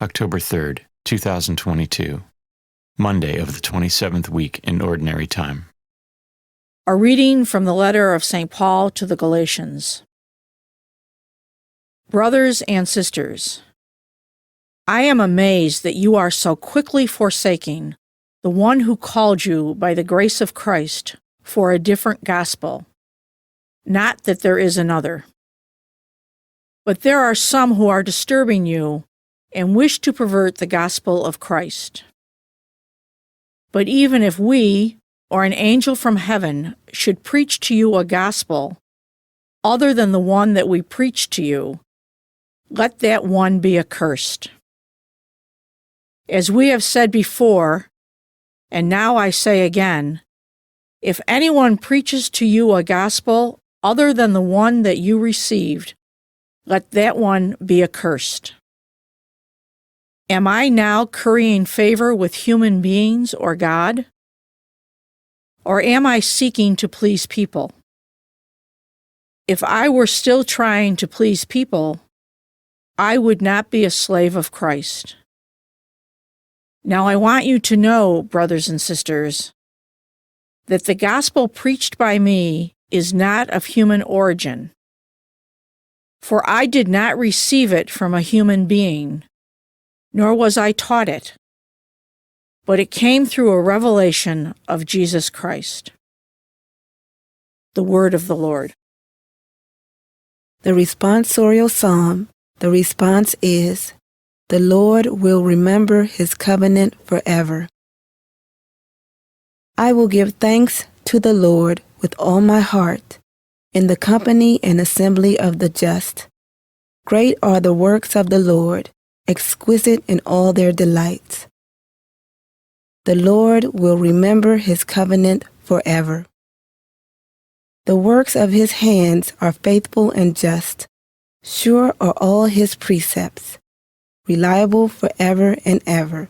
October 3rd, 2022, Monday of the 27th week in Ordinary Time. A reading from the letter of St. Paul to the Galatians. Brothers and sisters, I am amazed that you are so quickly forsaking the one who called you by the grace of Christ for a different gospel. Not that there is another. But there are some who are disturbing you and wish to pervert the gospel of Christ. But even if we, or an angel from heaven, should preach to you a gospel other than the one that we preach to you, let that one be accursed. As we have said before, and now I say again, if anyone preaches to you a gospel other than the one that you received, let that one be accursed. Am I now currying favor with human beings or God? Or am I seeking to please people? If I were still trying to please people, I would not be a slave of Christ. Now I want you to know, brothers and sisters, that the gospel preached by me is not of human origin. For I did not receive it from a human being, nor was I taught it, but it came through a revelation of Jesus Christ. The word of the Lord. The responsorial psalm, the response is, "The Lord will remember his covenant forever." I will give thanks to the Lord with all my heart, in the company and assembly of the just. Great are the works of the Lord, exquisite in all their delights. The Lord will remember his covenant forever. The works of his hands are faithful and just. Sure are all his precepts, reliable forever and ever,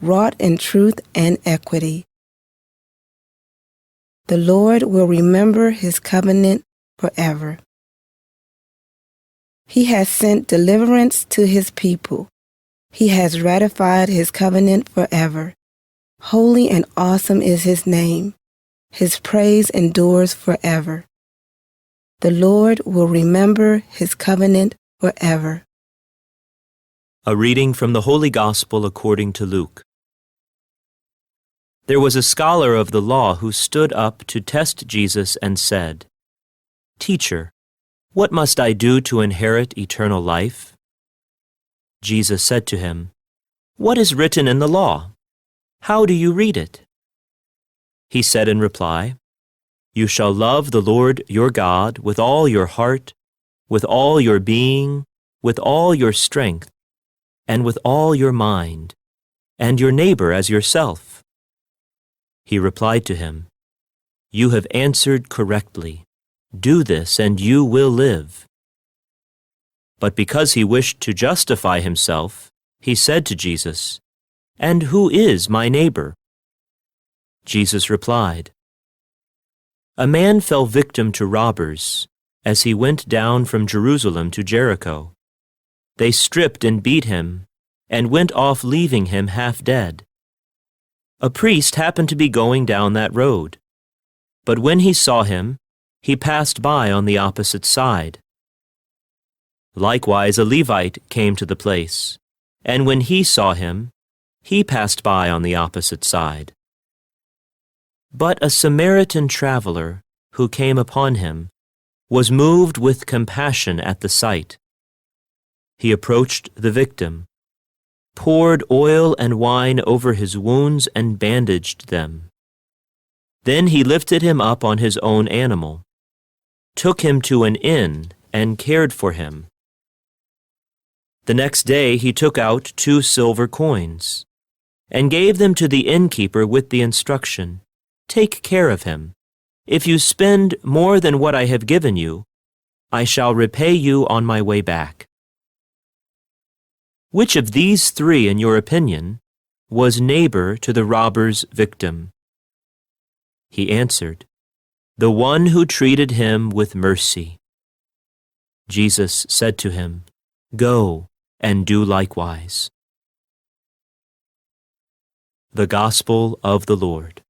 wrought in truth and equity. The Lord will remember his covenant forever. He has sent deliverance to his people. He has ratified his covenant forever. Holy and awesome is his name. His praise endures forever. The Lord will remember his covenant forever. A reading from the Holy Gospel according to Luke. There was a scholar of the law who stood up to test Jesus and said, "Teacher, what must I do to inherit eternal life?" Jesus said to him, "What is written in the law? How do you read it?" He said in reply, "You shall love the Lord your God with all your heart, with all your being, with all your strength, and with all your mind, and your neighbor as yourself." He replied to him, "You have answered correctly. Do this and you will live." But because he wished to justify himself, he said to Jesus, "And who is my neighbor?" Jesus replied, "A man fell victim to robbers as he went down from Jerusalem to Jericho. They stripped and beat him and went off leaving him half dead. A priest happened to be going down that road, but when he saw him, he passed by on the opposite side. Likewise, a Levite came to the place, and when he saw him, he passed by on the opposite side. But a Samaritan traveler who came upon him was moved with compassion at the sight. He approached the victim, poured oil and wine over his wounds and bandaged them. Then he lifted him up on his own animal, took him to an inn, and cared for him. The next day he took out 2 silver coins and gave them to the innkeeper with the instruction, "Take care of him. If you spend more than what I have given you, I shall repay you on my way back." Which of these 3, in your opinion, was neighbor to the robber's victim? He answered, "The one who treated him with mercy." Jesus said to him, "Go and do likewise." The Gospel of the Lord.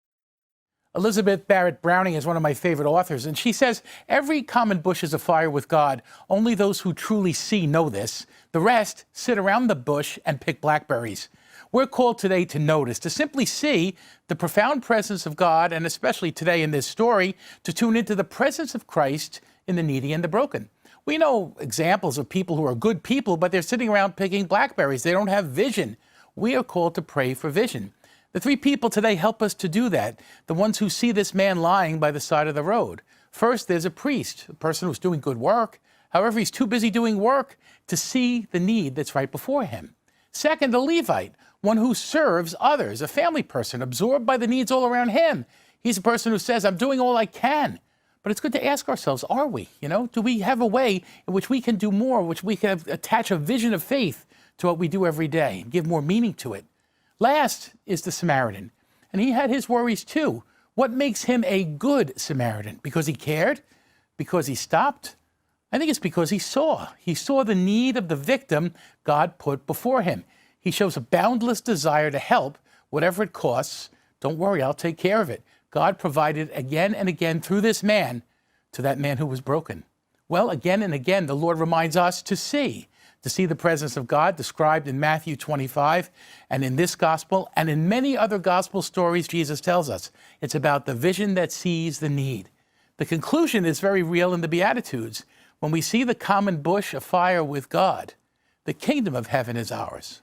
Elizabeth Barrett Browning is one of my favorite authors, and she says, every common bush is afire with God. Only those who truly see know this. The rest sit around the bush and pick blackberries. We're called today to notice, to simply see the profound presence of God, and especially today in this story, to tune into the presence of Christ in the needy and the broken. We know examples of people who are good people, but they're sitting around picking blackberries. They don't have vision. We are called to pray for vision. The three people today help us to do that, the ones who see this man lying by the side of the road. First, there's a priest, a person who's doing good work. However, he's too busy doing work to see the need that's right before him. Second, a Levite, one who serves others, a family person absorbed by the needs all around him. He's a person who says, I'm doing all I can. But it's good to ask ourselves, are we? Do we have a way in which we can do more, which we can attach a vision of faith to what we do every day and give more meaning to it? Last is the Samaritan, and he had his worries too. What makes him a good Samaritan? Because he cared? Because he stopped? I think it's because he saw. He saw the need of the victim God put before him. He shows a boundless desire to help, whatever it costs. Don't worry, I'll take care of it. God provided again and again through this man to that man who was broken. Well, again and again, the Lord reminds us to see the presence of God described in Matthew 25 and in this gospel and in many other gospel stories. Jesus tells us it's about the vision that sees the need. The conclusion is very real in the Beatitudes. When we see the common bush afire with God, the kingdom of heaven is ours.